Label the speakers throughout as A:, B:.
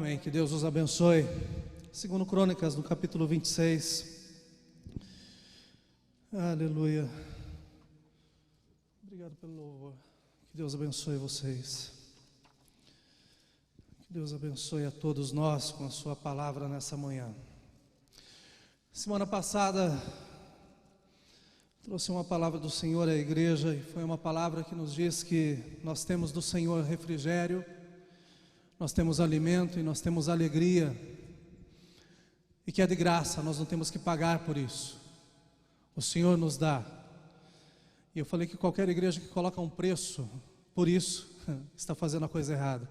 A: Amém, que Deus os abençoe. Segundo Crônicas, no capítulo 26. Aleluia. Obrigado pelo louvor. Que Deus abençoe vocês. Que Deus abençoe a todos nós com a sua palavra nessa manhã. Semana passada trouxe uma palavra do Senhor à igreja e foi uma palavra que nos diz que nós temos do Senhor refrigério, nós temos alimento e nós temos alegria, e que é de graça, nós não temos que pagar por isso, o Senhor nos dá. E eu falei que qualquer igreja que coloca um preço por isso, está fazendo a coisa errada.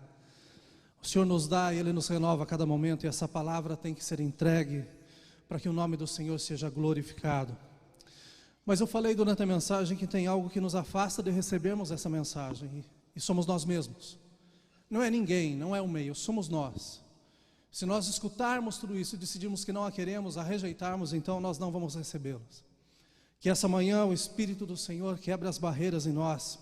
A: O Senhor nos dá e Ele nos renova a cada momento, e essa palavra tem que ser entregue para que o nome do Senhor seja glorificado. Mas eu falei durante a mensagem que tem algo que nos afasta de recebermos essa mensagem, e somos nós mesmos. Não é ninguém, não é o meio, somos nós. Se nós escutarmos tudo isso e decidirmos que não a queremos, a rejeitarmos, então nós não vamos recebê-los. Que essa manhã o Espírito do Senhor quebre as barreiras em nós,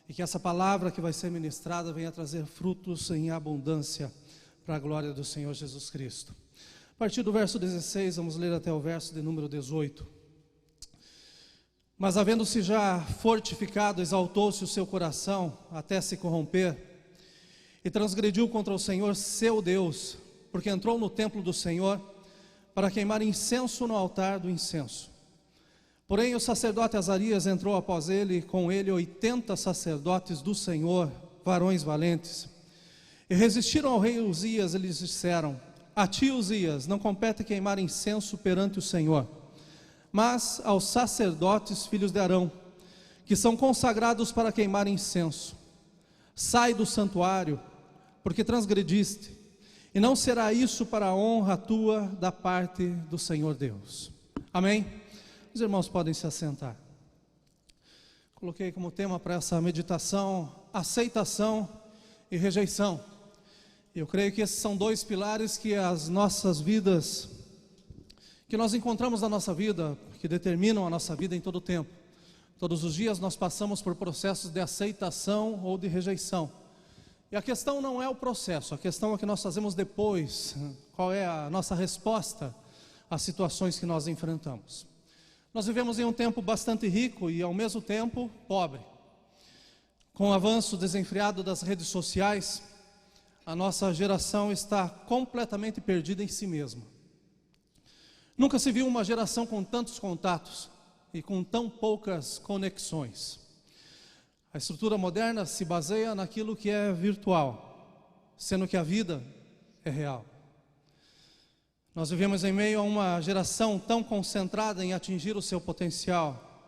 A: e que essa palavra que vai ser ministrada venha trazer frutos em abundância para a glória do Senhor Jesus Cristo. A partir do verso 16, vamos ler até o verso de número 18. Mas havendo-se já fortificado, exaltou-se o seu coração até se corromper, e transgrediu contra o Senhor seu Deus, porque entrou no templo do Senhor para queimar incenso no altar do incenso. Porém o sacerdote Azarias entrou após ele, e com ele 80 sacerdotes do Senhor, varões valentes. E resistiram ao rei Uzias, e lhes disseram: a ti, Uzias, não compete queimar incenso perante o Senhor, mas aos sacerdotes, filhos de Arão, que são consagrados para queimar incenso. Sai do santuário, porque transgrediste, e não será isso para a honra tua da parte do Senhor Deus. Amém? Os irmãos podem se assentar. Coloquei como tema para essa meditação: aceitação e rejeição. Eu creio que esses são dois pilares que as nossas vidas, que nós encontramos na nossa vida, que determinam a nossa vida em todo o tempo. Todos os dias nós passamos por processos de aceitação ou de rejeição. E a questão não é o processo, a questão é o que nós fazemos depois, qual é a nossa resposta às situações que nós enfrentamos. Nós vivemos em um tempo bastante rico e ao mesmo tempo pobre. Com o avanço desenfreado das redes sociais, a nossa geração está completamente perdida em si mesma. Nunca se viu uma geração com tantos contatos e com tão poucas conexões. A estrutura moderna se baseia naquilo que é virtual, sendo que a vida é real. Nós vivemos em meio a uma geração tão concentrada em atingir o seu potencial,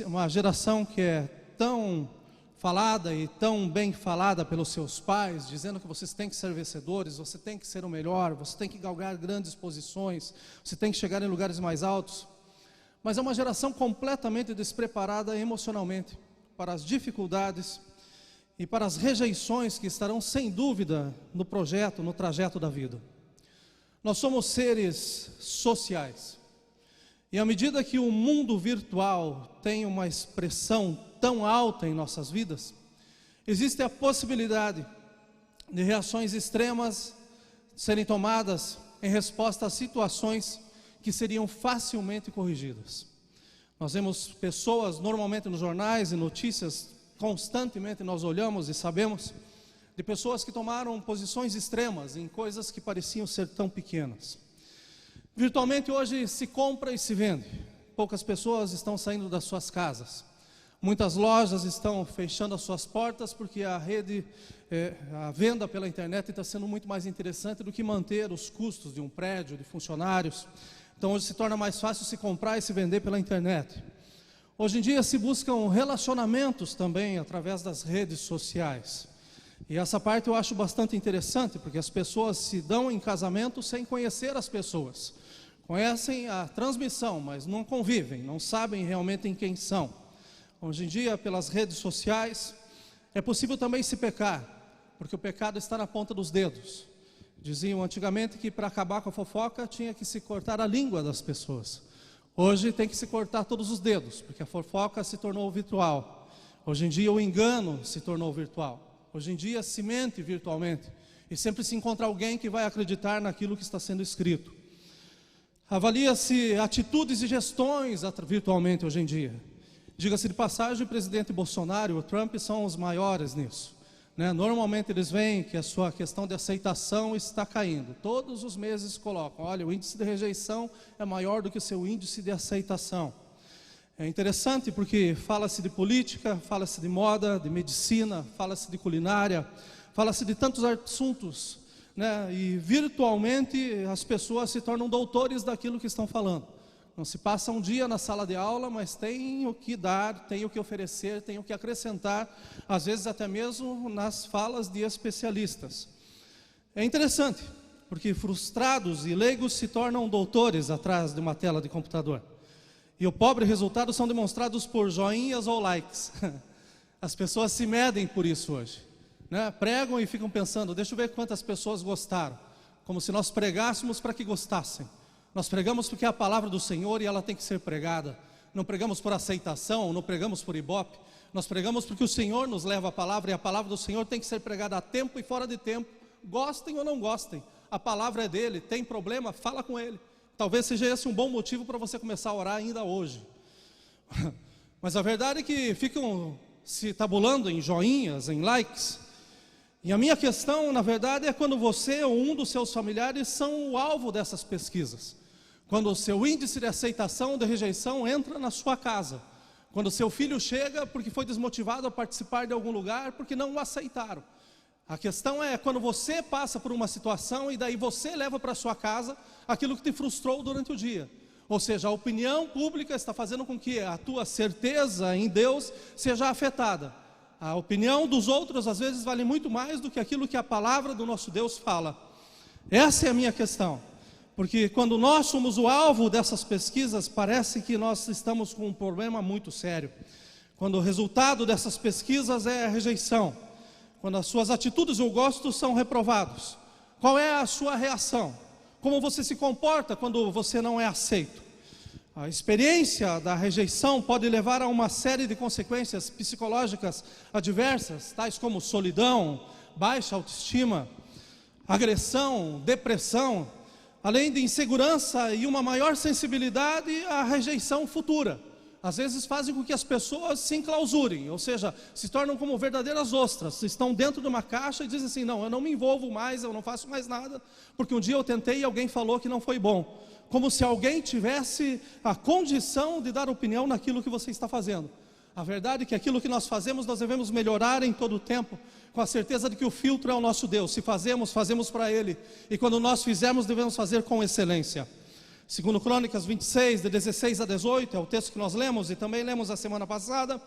A: uma geração que é tão falada e tão bem falada pelos seus pais, dizendo que vocês têm que ser vencedores, você tem que ser o melhor, você tem que galgar grandes posições, você tem que chegar em lugares mais altos. Mas é uma geração completamente despreparada emocionalmente para as dificuldades e para as rejeições que estarão sem dúvida no projeto, no trajeto da vida. Nós somos seres sociais, e à medida que o mundo virtual tem uma expressão tão alta em nossas vidas, existe a possibilidade de reações extremas serem tomadas em resposta a situações que seriam facilmente corrigidas. Nós vemos pessoas normalmente nos jornais e notícias, constantemente nós olhamos e sabemos de pessoas que tomaram posições extremas em coisas que pareciam ser tão pequenas. Virtualmente hoje se compra e se vende. Poucas pessoas estão saindo das suas casas. Muitas lojas estão fechando as suas portas porque a venda pela internet está sendo muito mais interessante do que manter os custos de um prédio, de funcionários. Então hoje se torna mais fácil se comprar e se vender pela internet. Hoje em dia se buscam relacionamentos também através das redes sociais. E essa parte eu acho bastante interessante, porque as pessoas se dão em casamento sem conhecer as pessoas. Conhecem a transmissão, mas não convivem, não sabem realmente em quem são. Hoje em dia, pelas redes sociais, é possível também se pecar, porque o pecado está na ponta dos dedos. Diziam antigamente que para acabar com a fofoca tinha que se cortar a língua das pessoas. Hoje tem que se cortar todos os dedos, porque a fofoca se tornou virtual. Hoje em dia o engano se tornou virtual. Hoje em dia se mente virtualmente. e sempre se encontra alguém que vai acreditar naquilo que está sendo escrito. Avalia-se atitudes e gestões virtualmente hoje em dia. Diga-se de passagem, o presidente Bolsonaro e o Trump são os maiores nisso, né? Normalmente eles veem que a sua questão de aceitação está caindo. Todos os meses colocam, olha, o índice de rejeição é maior do que o seu índice de aceitação. É interessante porque fala-se de política, fala-se de moda, de medicina, fala-se de culinária, fala-se de tantos assuntos, né? E virtualmente as pessoas se tornam doutores daquilo que estão falando. Não se passa um dia na sala de aula, mas tem o que dar, tem o que oferecer, tem o que acrescentar, às vezes até mesmo nas falas de especialistas. É interessante, porque frustrados e leigos se tornam doutores atrás de uma tela de computador. E o pobre resultado são demonstrados por joinhas ou likes. As pessoas se medem por isso hoje, né? Pregam e ficam pensando, deixa eu ver quantas pessoas gostaram. Como se nós pregássemos para que gostassem. Nós pregamos porque é a palavra do Senhor e ela tem que ser pregada. Não pregamos por aceitação, não pregamos por ibope. Nós pregamos porque o Senhor nos leva a palavra e a palavra do Senhor tem que ser pregada a tempo e fora de tempo. Gostem ou não gostem, a palavra é dele. Tem problema? Fala com ele. Talvez seja esse um bom motivo para você começar a orar ainda hoje. Mas a verdade é que ficam se tabulando em joinhas, em likes. E a minha questão, na verdade, é quando você ou um dos seus familiares são o alvo dessas pesquisas. Quando o seu índice de aceitação ou de rejeição entra na sua casa. Quando o seu filho chega porque foi desmotivado a participar de algum lugar porque não o aceitaram. A questão é quando você passa por uma situação e daí você leva para sua casa aquilo que te frustrou durante o dia. Ou seja, a opinião pública está fazendo com que a tua certeza em Deus seja afetada. A opinião dos outros às vezes vale muito mais do que aquilo que a palavra do nosso Deus fala. Essa é a minha questão. Porque quando nós somos o alvo dessas pesquisas, parece que nós estamos com um problema muito sério. Quando o resultado dessas pesquisas é a rejeição. Quando as suas atitudes ou gostos são reprovados. Qual é a sua reação? Como você se comporta quando você não é aceito? A experiência da rejeição pode levar a uma série de consequências psicológicas adversas, tais como solidão, baixa autoestima, agressão, depressão, além de insegurança e uma maior sensibilidade à rejeição futura. Às vezes fazem com que as pessoas se enclausurem, ou seja, se tornam como verdadeiras ostras, estão dentro de uma caixa e dizem assim, não, eu não me envolvo mais, eu não faço mais nada, porque um dia eu tentei e alguém falou que não foi bom. Como se alguém tivesse a condição de dar opinião naquilo que você está fazendo. A verdade é que aquilo que nós fazemos, nós devemos melhorar em todo o tempo, com a certeza de que o filtro é o nosso Deus. Se fazemos, fazemos para Ele, e quando nós fizermos, devemos fazer com excelência. Segundo Crônicas 26, de 16 a 18, é o texto que nós lemos e também lemos a semana passada.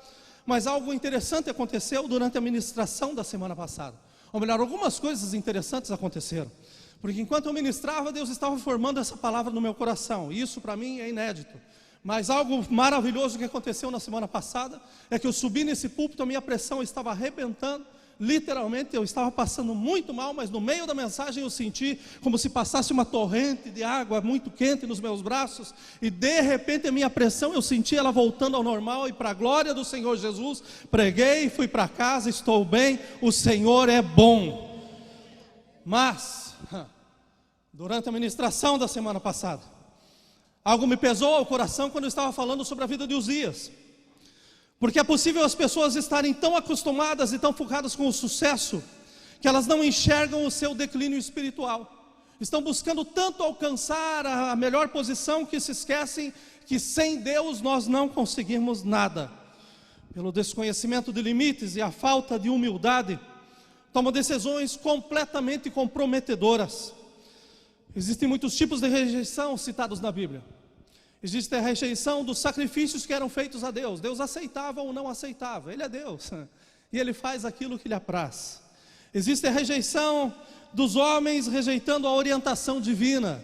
A: Mas algo interessante aconteceu durante a ministração da semana passada. Ou melhor, algumas coisas interessantes aconteceram. Porque enquanto eu ministrava, Deus estava formando essa palavra no meu coração. E isso para mim é inédito. Mas algo maravilhoso que aconteceu na semana passada é que eu subi nesse púlpito, a minha pressão estava arrebentando. Literalmente eu estava passando muito mal, mas no meio da mensagem eu senti como se passasse uma torrente de água muito quente nos meus braços, e de repente a minha pressão, eu senti ela voltando ao normal, e para a glória do Senhor Jesus, preguei, fui para casa, estou bem, o Senhor é bom. Mas, durante a ministração da semana passada, algo me pesou ao coração quando eu estava falando sobre a vida de Uzias. Porque é possível as pessoas estarem tão acostumadas e tão focadas com o sucesso, que elas não enxergam o seu declínio espiritual. Estão buscando tanto alcançar a melhor posição, que se esquecem que sem Deus nós não conseguimos nada. Pelo desconhecimento de limites e a falta de humildade, tomam decisões completamente comprometedoras. Existem muitos tipos de rejeição citados na Bíblia. Existe a rejeição dos sacrifícios que eram feitos a Deus. Deus aceitava ou não aceitava. Ele é Deus e Ele faz aquilo que lhe apraz. Existe a rejeição dos homens rejeitando a orientação divina.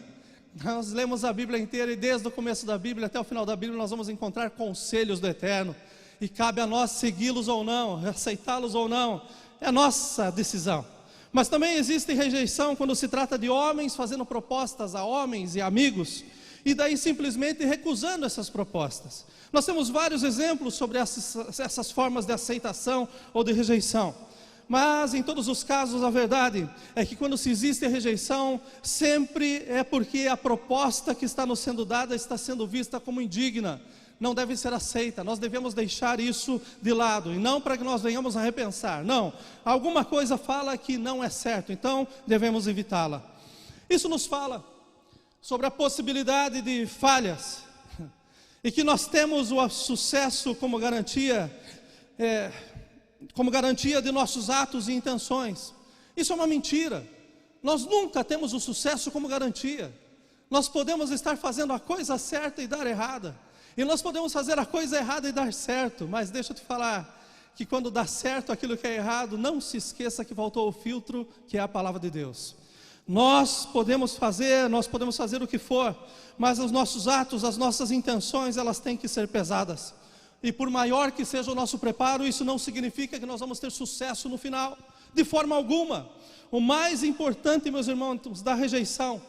A: Nós lemos a Bíblia inteira e desde o começo da Bíblia até o final da Bíblia nós vamos encontrar conselhos do Eterno. E cabe a nós segui-los ou não, aceitá-los ou não. É a nossa decisão. Mas também existe rejeição quando se trata de homens fazendo propostas a homens e amigos, e daí simplesmente recusando essas propostas. Nós temos vários exemplos sobre essas formas de aceitação ou de rejeição. Mas em todos os casos a verdade é que quando se existe rejeição, sempre é porque a proposta que está nos sendo dada está sendo vista como indigna, não deve ser aceita. Nós devemos deixar isso de lado, e não para que nós venhamos a repensar, não, alguma coisa fala que não é certo, então devemos evitá-la. Isso nos fala sobre a possibilidade de falhas, e que nós temos o sucesso como garantia de nossos atos e intenções. Isso é uma mentira. Nós nunca temos o sucesso como garantia. Nós podemos estar fazendo a coisa certa e dar errada, e nós podemos fazer a coisa errada e dar certo, mas deixa eu te falar, que quando dá certo aquilo que é errado, não se esqueça que faltou o filtro, que é a palavra de Deus. Nós podemos fazer o que for, mas os nossos atos, as nossas intenções, elas têm que ser pesadas. E por maior que seja o nosso preparo, isso não significa que nós vamos ter sucesso no final, de forma alguma. O mais importante, meus irmãos, da rejeição,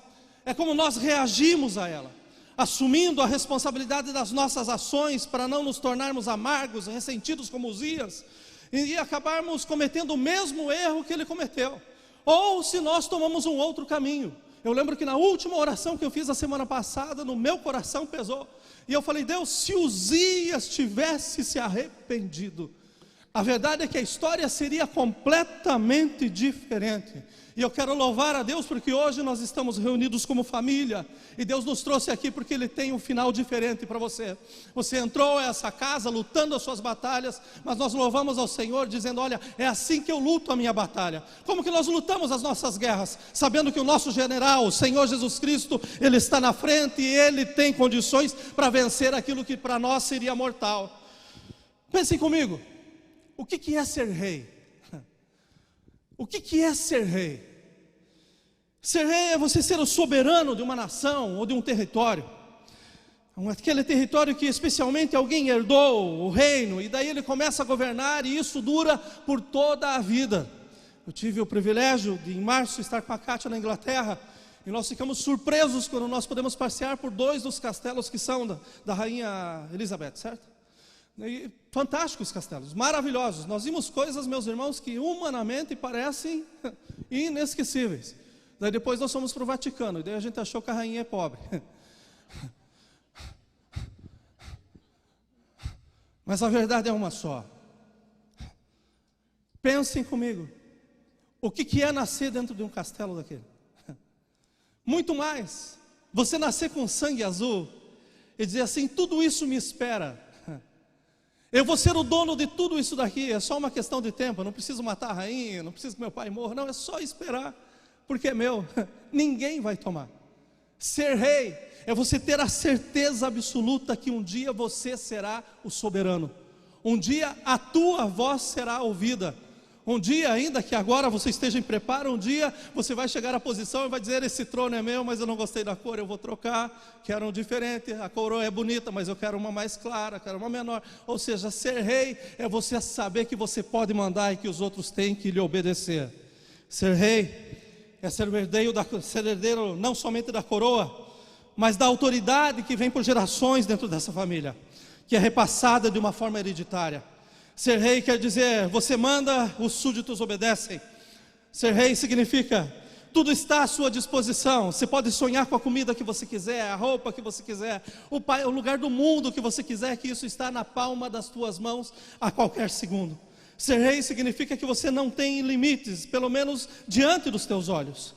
A: é como nós reagimos a ela, assumindo a responsabilidade das nossas ações, para não nos tornarmos amargos, ressentidos como Uzias, e acabarmos cometendo o mesmo erro que ele cometeu. Ou se nós tomamos um outro caminho. Eu lembro que na última oração que eu fiz a semana passada, no meu coração pesou, e eu falei: Deus, se Uzias tivesse se arrependido, a verdade é que a história seria completamente diferente. E eu quero louvar a Deus porque hoje nós estamos reunidos como família, e Deus nos trouxe aqui porque Ele tem um final diferente para você. Você entrou a essa casa lutando as suas batalhas, mas nós louvamos ao Senhor dizendo: olha, é assim que eu luto a minha batalha. Como que nós lutamos as nossas guerras? Sabendo que o nosso general, o Senhor Jesus Cristo, Ele está na frente, e Ele tem condições para vencer aquilo que para nós seria mortal. Pensem comigo, o que é ser rei? O que é ser rei? Ser rei é você ser o soberano de uma nação ou de um território. Aquele território que especialmente alguém herdou o reino, e daí ele começa a governar, e isso dura por toda a vida. Eu tive o privilégio de, em março, estar com a Kátia na Inglaterra, e nós ficamos surpresos quando nós podemos passear por 2 dos castelos que são da Rainha Elizabeth, certo? E fantásticos castelos, maravilhosos. Nós vimos coisas, meus irmãos, que humanamente parecem inesquecíveis. Daí depois nós fomos para o Vaticano, e daí a gente achou que a rainha é pobre. Mas a verdade é uma só. Pensem comigo, o que é nascer dentro de um castelo daquele? Muito mais, você nascer com sangue azul e dizer assim: tudo isso me espera. Eu vou ser o dono de tudo isso daqui, é só uma questão de tempo, eu não preciso matar a rainha, não preciso que meu pai morra, não, é só esperar, porque é meu, ninguém vai tomar. Ser rei é você ter a certeza absoluta que um dia você será o soberano, um dia a tua voz será ouvida, um dia, ainda que agora você esteja em preparo, um dia você vai chegar à posição e vai dizer: esse trono é meu, mas eu não gostei da cor, eu vou trocar, quero um diferente, a coroa é bonita, mas eu quero uma mais clara, quero uma menor. Ou seja, ser rei é você saber que você pode mandar e que os outros têm que lhe obedecer. Ser rei é ser herdeiro não somente da coroa, mas da autoridade que vem por gerações dentro dessa família, que é repassada de uma forma hereditária. Ser rei quer dizer: você manda, os súditos obedecem. Ser rei significa: tudo está à sua disposição. Você pode sonhar com a comida que você quiser, a roupa que você quiser, o lugar do mundo que você quiser, que isso está na palma das tuas mãos a qualquer segundo. Ser rei significa que você não tem limites, pelo menos diante dos teus olhos.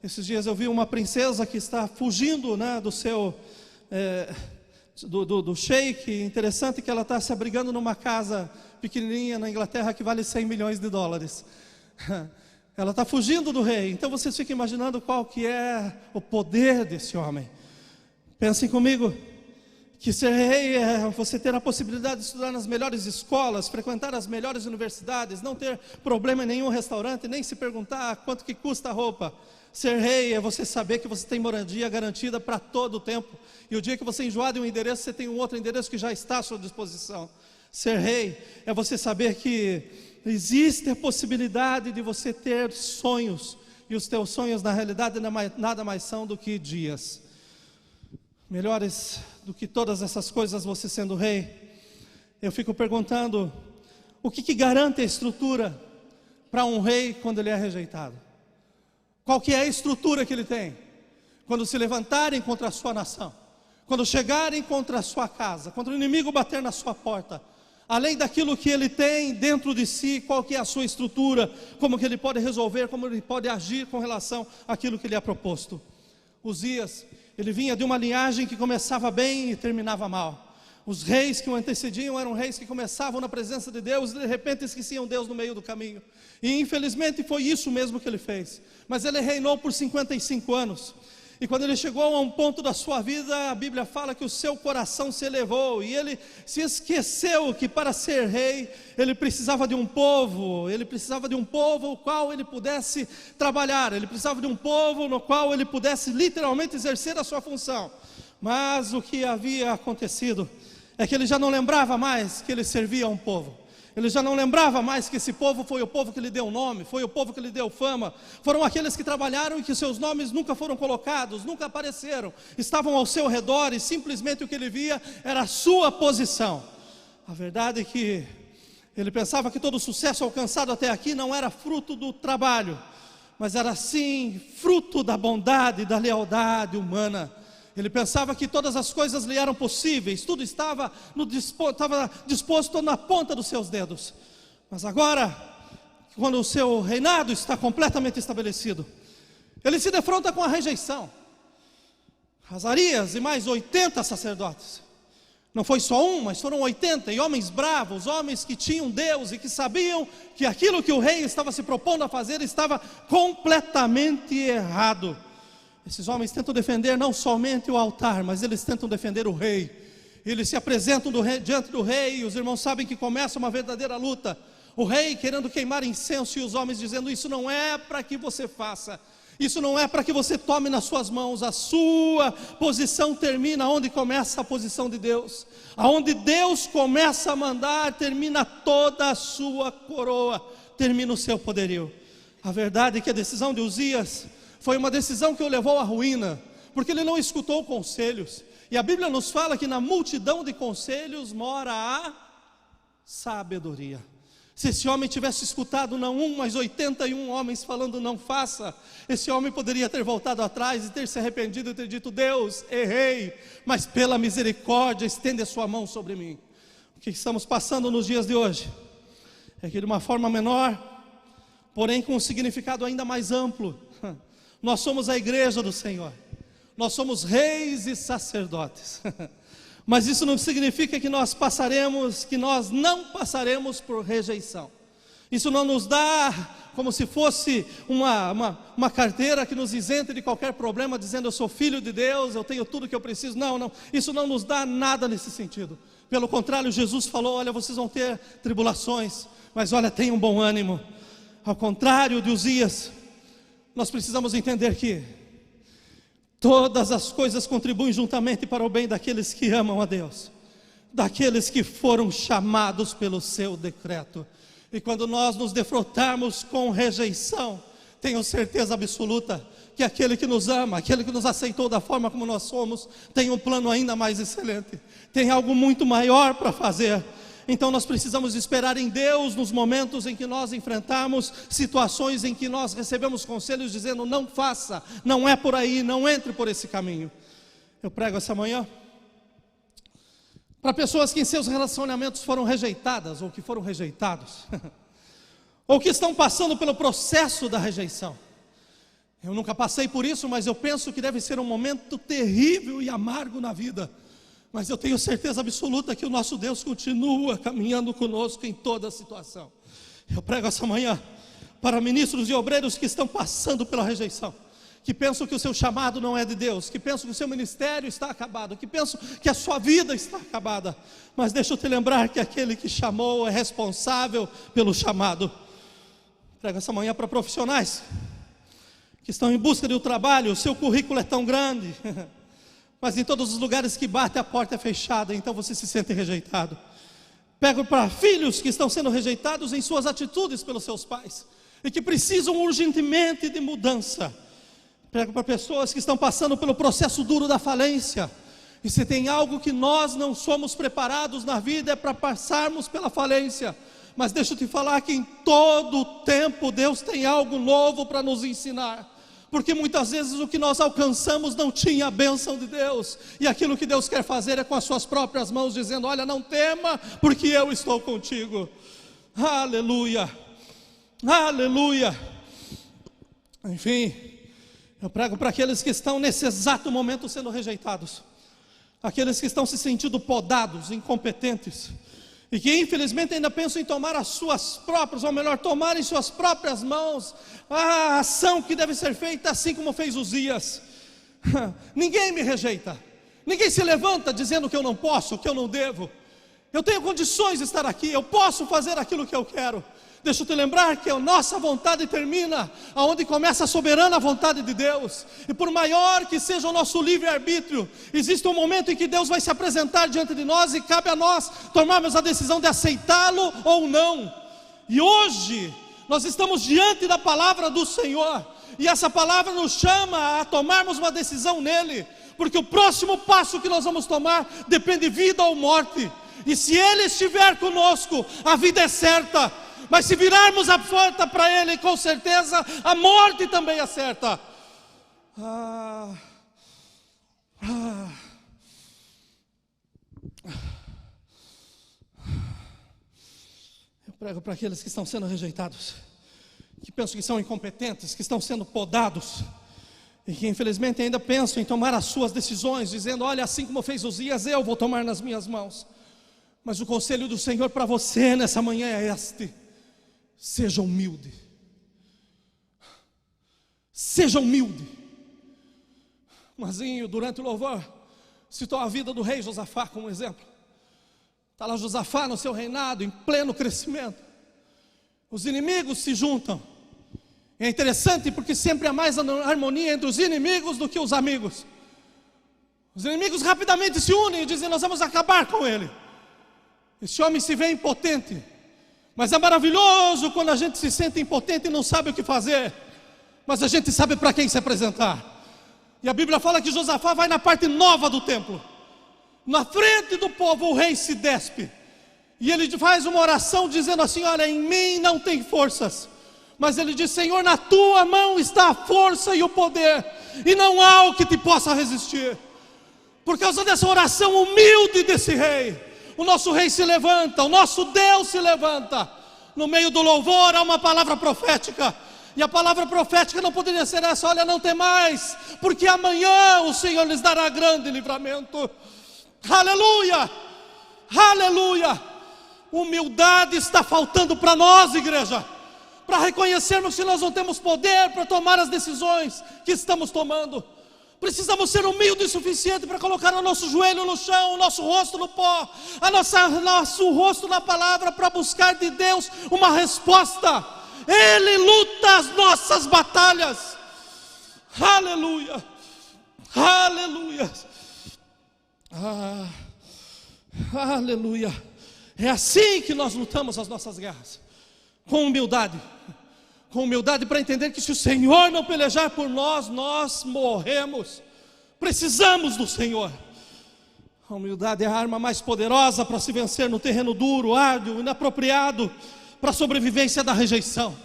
A: Esses dias eu vi uma princesa que está fugindo, do seu... do sheik. Interessante que ela está se abrigando numa casa pequenininha na Inglaterra que vale 100 milhões de dólares. Ela está fugindo do rei. Então vocês ficam imaginando qual que é o poder desse homem. Pensem comigo que ser rei é você ter a possibilidade de estudar nas melhores escolas, frequentar as melhores universidades, não ter problema em nenhum restaurante, nem se perguntar quanto que custa a roupa. Ser rei é você saber que você tem moradia garantida para todo o tempo, e o dia que você enjoar de um endereço, você tem um outro endereço que já está à sua disposição. Ser rei é você saber que existe a possibilidade de você ter sonhos, e os teus sonhos na realidade nada mais são do que dias. Melhores do que todas essas coisas, você sendo rei, eu fico perguntando: o que garante a estrutura para um rei quando ele é rejeitado? Qual que é a estrutura que ele tem? Quando se levantarem contra a sua nação, quando chegarem contra a sua casa, quando o inimigo bater na sua porta, além daquilo que ele tem dentro de si, qual que é a sua estrutura, como que ele pode resolver, como ele pode agir com relação àquilo que lhe é proposto. Uzias, ele vinha de uma linhagem que começava bem e terminava mal. Os reis que o antecediam eram reis que começavam na presença de Deus e de repente esqueciam Deus no meio do caminho. E infelizmente foi isso mesmo que ele fez. Mas ele reinou por 55 anos. E quando ele chegou a um ponto da sua vida, a Bíblia fala que o seu coração se elevou e ele se esqueceu que para ser rei, ele precisava de um povo, o qual ele pudesse trabalhar, ele precisava de um povo no qual ele pudesse literalmente exercer a sua função. Mas o que havia acontecido é que ele já não lembrava mais que ele servia a um povo. Ele já não lembrava mais que esse povo foi o povo que lhe deu nome, foi o povo que lhe deu fama. Foram aqueles que trabalharam e que seus nomes nunca foram colocados, nunca apareceram. Estavam ao seu redor e simplesmente o que ele via era a sua posição. A verdade é que ele pensava que todo o sucesso alcançado até aqui não era fruto do trabalho, mas era sim fruto da bondade, da lealdade humana. Ele pensava que todas as coisas lhe eram possíveis, tudo estava disposto na ponta dos seus dedos. Mas agora, quando o seu reinado está completamente estabelecido, ele se defronta com a rejeição. Azarias e mais 80 sacerdotes. Não foi só um, mas foram 80, e homens bravos, homens que tinham Deus e que sabiam que aquilo que o rei estava se propondo a fazer estava completamente errado. Esses homens tentam defender não somente o altar, mas eles tentam defender o rei. Eles se apresentam diante do rei, e os irmãos sabem que começa uma verdadeira luta. O rei querendo queimar incenso e os homens dizendo: isso não é para que você faça, isso não é para que você tome nas suas mãos. A sua posição termina onde começa a posição de Deus. Aonde Deus começa a mandar, termina toda a sua coroa, termina o seu poderio. A verdade é que a decisão de Uzias foi uma decisão que o levou à ruína, porque ele não escutou conselhos. E a Bíblia nos fala que na multidão de conselhos mora a sabedoria. Se esse homem tivesse escutado não um, mas 81 homens falando não faça, esse homem poderia ter voltado atrás e ter se arrependido e ter dito: Deus, errei, mas pela misericórdia estende a sua mão sobre mim. O que estamos passando nos dias de hoje é que de uma forma menor, porém com um significado ainda mais amplo, nós somos a igreja do Senhor, nós somos reis e sacerdotes, mas isso não significa que nós não passaremos por rejeição. Isso não nos dá como se fosse uma carteira que nos isente de qualquer problema, dizendo: eu sou filho de Deus, eu tenho tudo que eu preciso. Não, isso não nos dá nada nesse sentido. Pelo contrário, Jesus falou: olha, vocês vão ter tribulações, mas olha, tenham bom ânimo. Ao contrário de Uzias, nós precisamos entender que todas as coisas contribuem juntamente para o bem daqueles que amam a Deus, daqueles que foram chamados pelo seu decreto. E quando nós nos defrontarmos com rejeição, tenho certeza absoluta que aquele que nos ama, aquele que nos aceitou da forma como nós somos, tem um plano ainda mais excelente, tem algo muito maior para fazer. Então nós precisamos esperar em Deus nos momentos em que nós enfrentamos situações em que nós recebemos conselhos dizendo: não faça, não é por aí, não entre por esse caminho. Eu prego essa manhã para pessoas que em seus relacionamentos foram rejeitadas, ou que foram rejeitados, ou que estão passando pelo processo da rejeição. Eu nunca passei por isso, mas eu penso que deve ser um momento terrível e amargo na vida. Mas eu tenho certeza absoluta que o nosso Deus continua caminhando conosco em toda a situação. Eu prego essa manhã para ministros e obreiros que estão passando pela rejeição, que pensam que o seu chamado não é de Deus, que pensam que o seu ministério está acabado, que pensam que a sua vida está acabada. Mas deixa eu te lembrar que aquele que chamou é responsável pelo chamado. Prego essa manhã para profissionais que estão em busca de um trabalho. O seu currículo é tão grande, mas em todos os lugares que bate a porta é fechada, então você se sente rejeitado. Pego para filhos que estão sendo rejeitados em suas atitudes pelos seus pais e que precisam urgentemente de mudança. Pego para pessoas que estão passando pelo processo duro da falência. E se tem algo que nós não somos preparados na vida é para passarmos pela falência. Mas deixa eu te falar que em todo tempo Deus tem algo novo para nos ensinar. Porque muitas vezes o que nós alcançamos não tinha a bênção de Deus. E aquilo que Deus quer fazer é com as suas próprias mãos, dizendo: olha, não tema, porque eu estou contigo. Aleluia, aleluia. Enfim, eu prego para aqueles que estão nesse exato momento sendo rejeitados, aqueles que estão se sentindo podados, incompetentes, e que infelizmente ainda pensam em tomar as suas próprias, ou melhor, tomar em suas próprias mãos a ação que deve ser feita, assim como fez Uzias. Ninguém me rejeita, ninguém se levanta dizendo que eu não posso, que eu não devo. Eu tenho condições de estar aqui, eu posso fazer aquilo que eu quero. Deixa eu te lembrar que a nossa vontade termina aonde começa a soberana vontade de Deus. E por maior que seja o nosso livre-arbítrio, existe um momento em que Deus vai se apresentar diante de nós, e cabe a nós tomarmos a decisão de aceitá-lo ou não. E hoje nós estamos diante da palavra do Senhor, e essa palavra nos chama a tomarmos uma decisão nele, porque o próximo passo que nós vamos tomar depende de vida ou morte. E se Ele estiver conosco, a vida é certa. Mas se virarmos a porta para Ele, com certeza a morte também é certa. Eu prego para aqueles que estão sendo rejeitados, que pensam que são incompetentes, que estão sendo podados, e que infelizmente ainda pensam em tomar as suas decisões, dizendo: olha, assim como fez Uzias, eu vou tomar nas minhas mãos. Mas o conselho do Senhor para você nessa manhã é este: seja humilde. Seja humilde. Mazinho, durante o louvor, citou a vida do rei Josafá como exemplo. Está lá Josafá no seu reinado, em pleno crescimento. Os inimigos se juntam. É interessante porque sempre há mais harmonia entre os inimigos do que os amigos. Os inimigos rapidamente se unem e dizem: nós vamos acabar com ele. Esse homem se vê impotente. Mas é maravilhoso quando a gente se sente impotente e não sabe o que fazer. Mas a gente sabe para quem se apresentar. E a Bíblia fala que Josafá vai na parte nova do templo. Na frente do povo o rei se despe. E ele faz uma oração dizendo assim: olha, em mim não tem forças. Mas ele diz: Senhor, na tua mão está a força e o poder. E não há o que te possa resistir. Por causa dessa oração humilde desse rei, o nosso rei se levanta, o nosso Deus se levanta. No meio do louvor há uma palavra profética. E a palavra profética não poderia ser essa: olha, não tem mais, porque amanhã o Senhor lhes dará grande livramento. Aleluia, aleluia. Humildade está faltando para nós, igreja, para reconhecermos que nós não temos poder para tomar as decisões que estamos tomando. Precisamos ser humildes o suficiente para colocar o nosso joelho no chão, o nosso rosto no pó, nosso rosto na palavra, para buscar de Deus uma resposta. Ele luta as nossas batalhas. Aleluia, aleluia, aleluia. É assim que nós lutamos as nossas guerras, com humildade. Com humildade para entender que se o Senhor não pelejar por nós, nós morremos. Precisamos do Senhor. A humildade é a arma mais poderosa para se vencer no terreno duro, árduo, inapropriado para a sobrevivência da rejeição.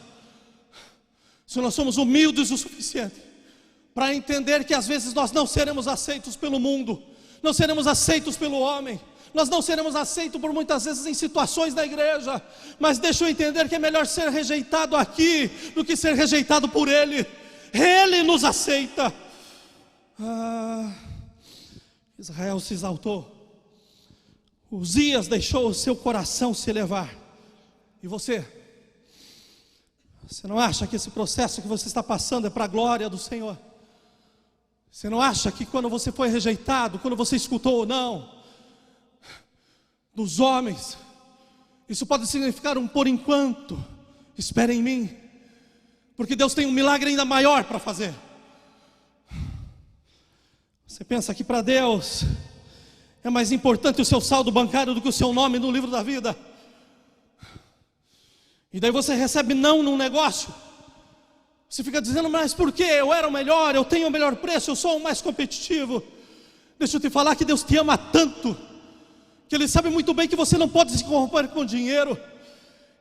A: Se nós somos humildes o suficiente para entender que às vezes nós não seremos aceitos pelo mundo, não seremos aceitos pelo homem, nós não seremos aceitos por muitas vezes em situações da igreja, mas deixa eu entender que é melhor ser rejeitado aqui do que ser rejeitado por Ele. Ele nos aceita. Israel se exaltou, Uzias deixou o seu coração se elevar. E você não acha que esse processo que você está passando é para a glória do Senhor? Você não acha que quando você foi rejeitado, quando você escutou ou não dos homens, isso pode significar um por enquanto, espere em mim, porque Deus tem um milagre ainda maior para fazer. Você pensa que para Deus é mais importante o seu saldo bancário do que o seu nome no livro da vida, e daí você recebe não num negócio, você fica dizendo: mas por quê? Eu era o melhor, eu tenho o melhor preço, eu sou o mais competitivo. Deixa eu te falar que Deus te ama tanto, que Ele sabe muito bem que você não pode se corromper com dinheiro.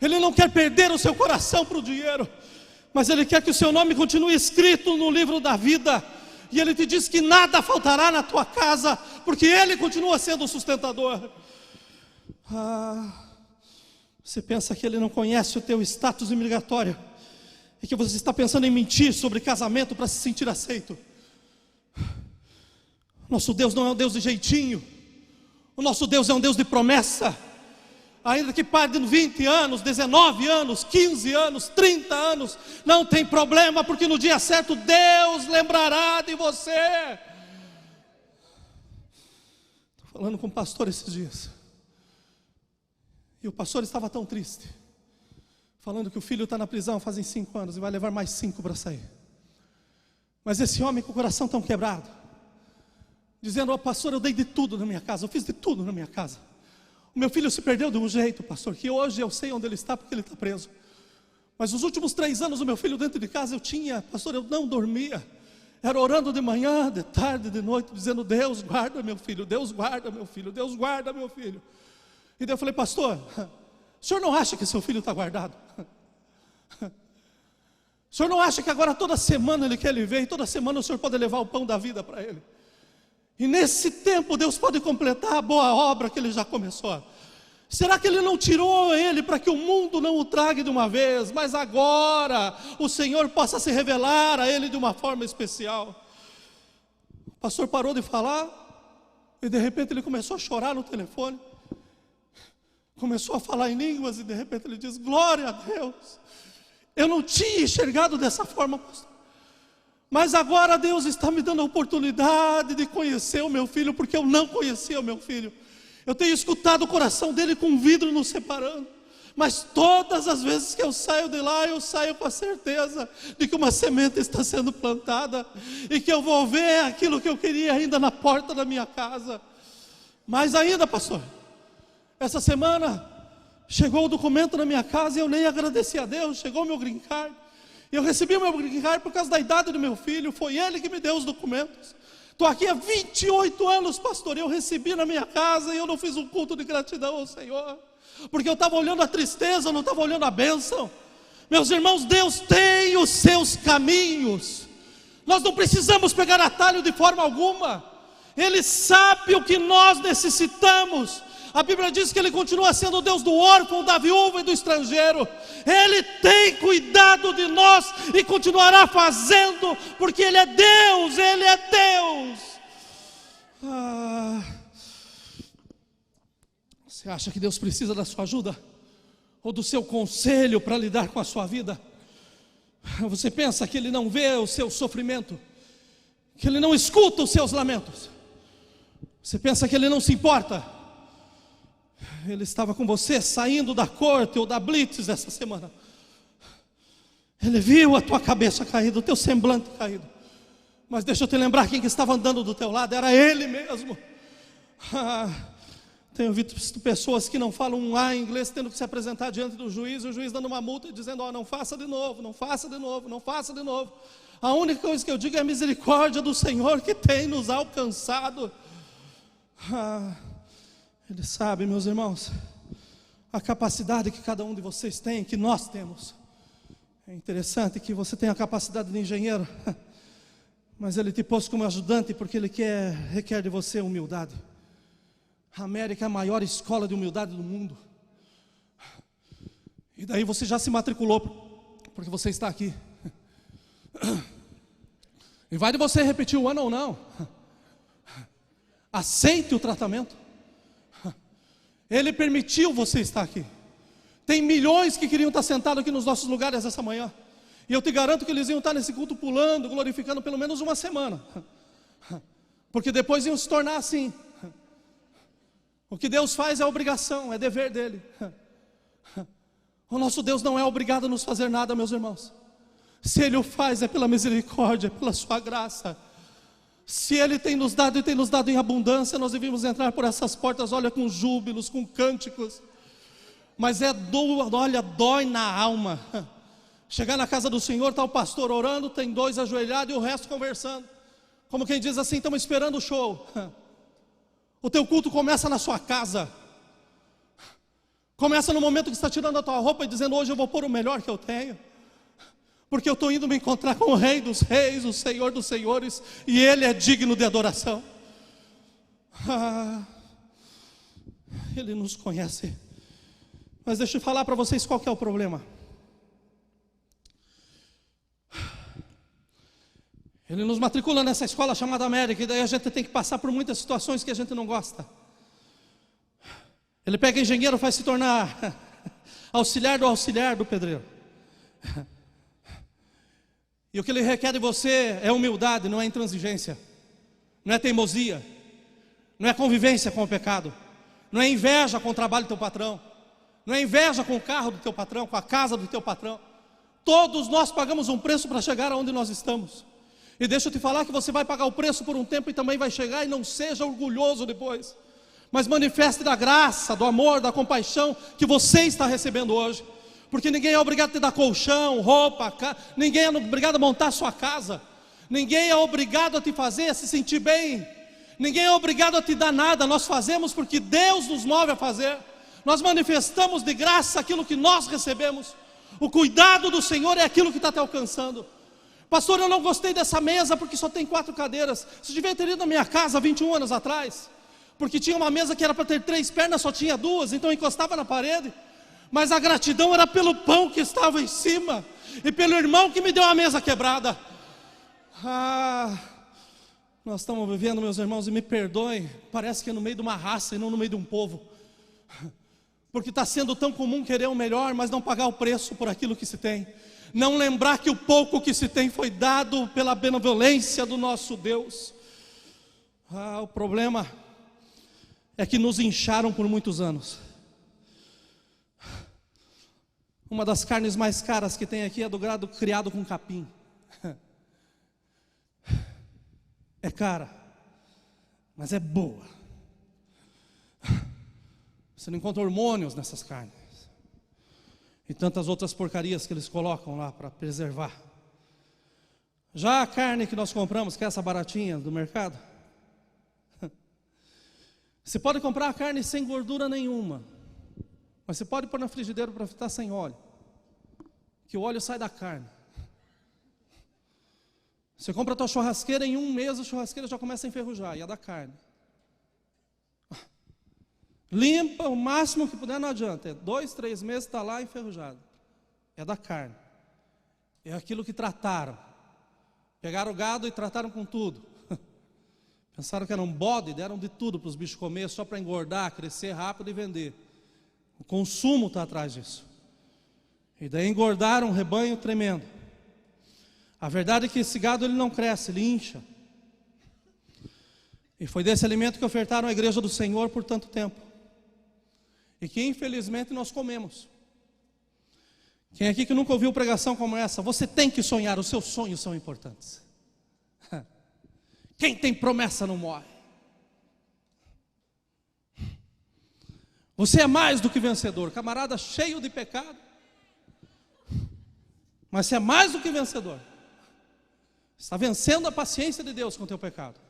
A: Ele não quer perder o seu coração para o dinheiro, mas Ele quer que o seu nome continue escrito no livro da vida. E Ele te diz que nada faltará na tua casa, porque Ele continua sendo o sustentador. Você pensa que Ele não conhece o teu status imigratório, e que você está pensando em mentir sobre casamento para se sentir aceito. Nosso Deus não é um Deus de jeitinho. O nosso Deus é um Deus de promessa. Ainda que pague 20 anos, 19 anos, 15 anos, 30 anos, não tem problema, porque no dia certo Deus lembrará de você. Estou falando com o pastor esses dias, e o pastor estava tão triste, falando que o filho está na prisão fazem 5 anos, e vai levar mais 5 para sair. Mas esse homem com o coração tão quebrado, dizendo: pastor, eu dei de tudo na minha casa, eu fiz de tudo na minha casa. O meu filho se perdeu de um jeito, pastor, que hoje eu sei onde ele está, porque ele está preso. Mas nos últimos 3 anos, o meu filho dentro de casa, pastor, eu não dormia. Era orando de manhã, de tarde, de noite, dizendo: Deus guarda meu filho, Deus guarda meu filho, Deus guarda meu filho. E daí eu falei: pastor, o senhor não acha que seu filho está guardado? O senhor não acha que agora toda semana ele quer lhe ver, e toda semana o senhor pode levar o pão da vida para ele? E nesse tempo Deus pode completar a boa obra que Ele já começou. Será que Ele não tirou ele para que o mundo não o trague de uma vez, mas agora o Senhor possa se revelar a ele de uma forma especial? O pastor parou de falar, e de repente ele começou a chorar no telefone, começou a falar em línguas, e de repente ele diz: glória a Deus, eu não tinha enxergado dessa forma, pastor, mas agora Deus está me dando a oportunidade de conhecer o meu filho, porque eu não conhecia o meu filho. Eu tenho escutado o coração dele com vidro nos separando, mas todas as vezes que eu saio de lá, eu saio com a certeza de que uma semente está sendo plantada, e que eu vou ver aquilo que eu queria ainda na porta da minha casa. Mais ainda, pastor, essa semana chegou o documento na minha casa, e eu nem agradeci a Deus. Chegou o meu green card, e eu recebi o meu green card por causa da idade do meu filho. Foi ele que me deu os documentos. Estou aqui há 28 anos, pastor, eu recebi na minha casa, e eu não fiz um culto de gratidão ao Senhor, porque eu estava olhando a tristeza, eu não estava olhando a bênção. Meus irmãos, Deus tem os seus caminhos. Nós não precisamos pegar atalho de forma alguma. Ele sabe o que nós necessitamos. A Bíblia diz que Ele continua sendo o Deus do órfão, da viúva e do estrangeiro. Ele tem cuidado de nós e continuará fazendo, porque Ele é Deus, Ele é Deus. Você acha que Deus precisa da sua ajuda? Ou do seu conselho para lidar com a sua vida? Você pensa que Ele não vê o seu sofrimento? Que Ele não escuta os seus lamentos? Você pensa que Ele não se importa? Ele estava com você saindo da corte ou da blitz essa semana. Ele viu a tua cabeça caída, o teu semblante caído. Mas deixa eu te lembrar, quem que estava andando do teu lado era Ele mesmo. Tenho visto pessoas que não falam um A em inglês, tendo que se apresentar diante do juiz, e o juiz dando uma multa e dizendo: não faça de novo, não faça de novo, não faça de novo. A única coisa que eu digo é a misericórdia do Senhor que tem nos alcançado. Ele sabe, meus irmãos, a capacidade que cada um de vocês tem, que nós temos. É interessante que você tenha a capacidade de engenheiro, mas Ele te pôs como ajudante porque Ele requer de você humildade. A América é a maior escola de humildade do mundo. E daí você já se matriculou, porque você está aqui. E vai de você repetir o ano ou não. Aceite o tratamento. Ele permitiu você estar aqui. Tem milhões que queriam estar sentados aqui nos nossos lugares essa manhã, e eu te garanto que eles iam estar nesse culto pulando, glorificando pelo menos uma semana, porque depois iam se tornar assim. O que Deus faz é obrigação, é dever dele. O nosso Deus não é obrigado a nos fazer nada, meus irmãos. Se Ele o faz, é pela misericórdia, é pela sua graça. Se Ele tem nos dado e tem nos dado em abundância, nós devemos entrar por essas portas, olha, com júbilos, com cânticos. Mas olha, dói na alma. Chegar na casa do Senhor, está o pastor orando, tem 2 ajoelhados e o resto conversando. Como quem diz assim: estamos esperando o show. O teu culto começa na sua casa. Começa no momento que você está tirando a tua roupa e dizendo: hoje eu vou pôr o melhor que eu tenho, porque eu estou indo me encontrar com o Rei dos Reis, o Senhor dos Senhores, e Ele é digno de adoração. Ele nos conhece. Mas deixa eu falar para vocês qual que é o problema. Ele nos matricula nessa escola chamada América, e daí a gente tem que passar por muitas situações que a gente não gosta. Ele pega engenheiro, faz se tornar auxiliar do pedreiro. E o que ele requer de você é humildade, não é intransigência, não é teimosia, não é convivência com o pecado, não é inveja com o trabalho do teu patrão, não é inveja com o carro do teu patrão, com a casa do teu patrão. Todos nós pagamos um preço para chegar aonde nós estamos. E deixa eu te falar que você vai pagar o preço por um tempo e também vai chegar, e não seja orgulhoso depois, mas manifeste da graça, do amor, da compaixão que você está recebendo hoje. Porque ninguém é obrigado a te dar colchão, roupa, ninguém é obrigado a montar a sua casa, ninguém é obrigado a te fazer se sentir bem, ninguém é obrigado a te dar nada. Nós fazemos porque Deus nos move a fazer. Nós manifestamos de graça aquilo que nós recebemos. O cuidado do Senhor é aquilo que está te alcançando. Pastor, eu não gostei dessa mesa porque só tem 4 cadeiras. Você devia ter ido na minha casa 21 anos atrás, porque tinha uma mesa que era para ter 3 pernas, só tinha 2, então eu encostava na parede. Mas a gratidão era pelo pão que estava em cima, e pelo irmão que me deu a mesa quebrada. Nós estamos vivendo, meus irmãos, e me perdoem, parece que é no meio de uma raça e não no meio de um povo. Porque está sendo tão comum querer o melhor, mas não pagar o preço por aquilo que se tem. Não lembrar que o pouco que se tem foi dado pela benevolência do nosso Deus. O problema é que nos incharam por muitos anos. Uma das carnes mais caras que tem aqui é do gado criado com capim. É cara, mas é boa. Você não encontra hormônios nessas carnes e tantas outras porcarias que eles colocam lá para preservar. Já a carne que nós compramos, que é essa baratinha do mercado, você pode comprar a carne sem gordura nenhuma, mas você pode pôr na frigideira para fritar sem óleo, que o óleo sai da carne. Você compra a tua churrasqueira, em 1 mês a churrasqueira já começa a enferrujar, e é da carne. Limpa o máximo que puder, não adianta. 2, 3 meses está lá enferrujado. É da carne. É aquilo que trataram. Pegaram o gado e trataram com tudo. Pensaram que era um bode, deram de tudo para os bichos comer, só para engordar, crescer rápido e vender. O consumo está atrás disso. E daí engordaram um rebanho tremendo. A verdade é que esse gado ele não cresce, ele incha. E foi desse alimento que ofertaram à igreja do Senhor por tanto tempo. E que infelizmente nós comemos. Quem aqui que nunca ouviu pregação como essa? Você tem que sonhar, os seus sonhos são importantes. Quem tem promessa não morre. Você é mais do que vencedor, camarada cheio de pecado, mas você é mais do que vencedor. Está vencendo a paciência de Deus com o teu pecado.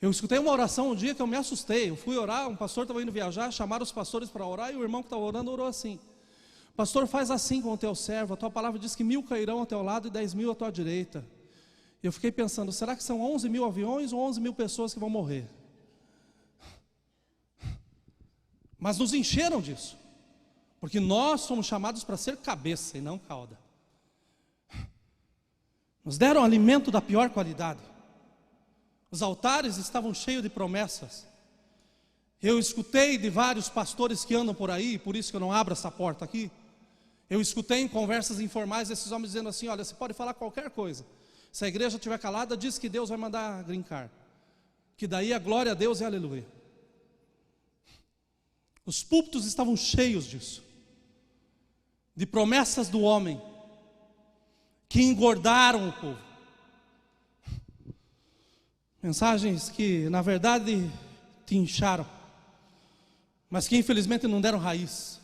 A: Eu escutei uma oração um dia que eu me assustei. Eu fui orar, um pastor estava indo viajar, chamaram os pastores para orar, e o irmão que estava orando orou assim: pastor, faz assim com o teu servo, a tua palavra diz que 1000 cairão ao teu lado e 10.000 à tua direita. E eu fiquei pensando, será que são 11.000 aviões ou 11.000 pessoas que vão morrer? Mas nos encheram disso, porque nós somos chamados para ser cabeça e não cauda. Nos deram alimento da pior qualidade. Os altares estavam cheios de promessas. Eu escutei de vários pastores que andam por aí, por isso que eu não abro essa porta aqui. Eu escutei em conversas informais esses homens dizendo assim: olha, você pode falar qualquer coisa, se a igreja estiver calada, diz que Deus vai mandar grincar, que daí a glória a Deus é aleluia. Os púlpitos estavam cheios disso, de promessas do homem, que engordaram o povo. Mensagens que na verdade te incharam, mas que infelizmente não deram raiz.